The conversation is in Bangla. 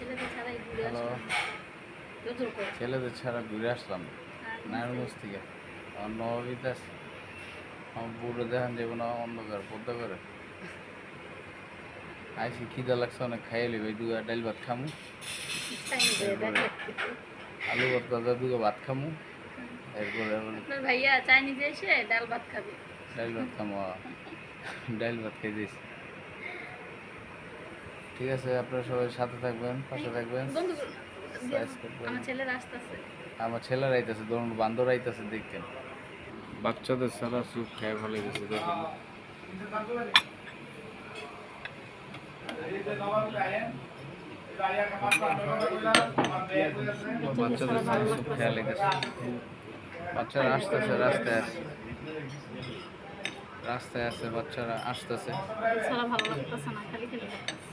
হ্যালো, ছেলেদের ছাড়া ঘুরে আসলাম নারায়ণগঞ্জ থেকে। আমার নবমীতে আছে, আমার বুড়ো দেখান যাবো না, অন্ধকার পদ্মা করে আইসি, খিদা লাগছে অনেক, খাইয়ে লিবে দুগা ডাইল ভাত খামু, এরপরে আলু ভর্তা দুগা ভাত খামু, এরপরে ভাইয়া চাইনিজে এসে ডাল ভাত খাবে। ডাইল ভাত খামু, ডাইল ভাত খাই দিয়েছি। ঠিক আছে, আপনারা সবাই সাথে থাকবেন, পাশে থাকবেন, আমার ছেলের আসতেছে, আমার ছেলেরা আইতেছে, ধরুন বান্দর আইতেছে, দেখতেন বাচ্চাদের সারা স্যুপ খেয়ে ভালো গেছে, দেখেন বাচ্চাদের সারা স্যুপ খেয়াল লেগেছে। বাচ্চারা আসতেছে, রাস্তায় আছে, বাচ্চারা আসতেছে। সারা ভালো লাগতেছে না, খালি খালি লাগতেছে।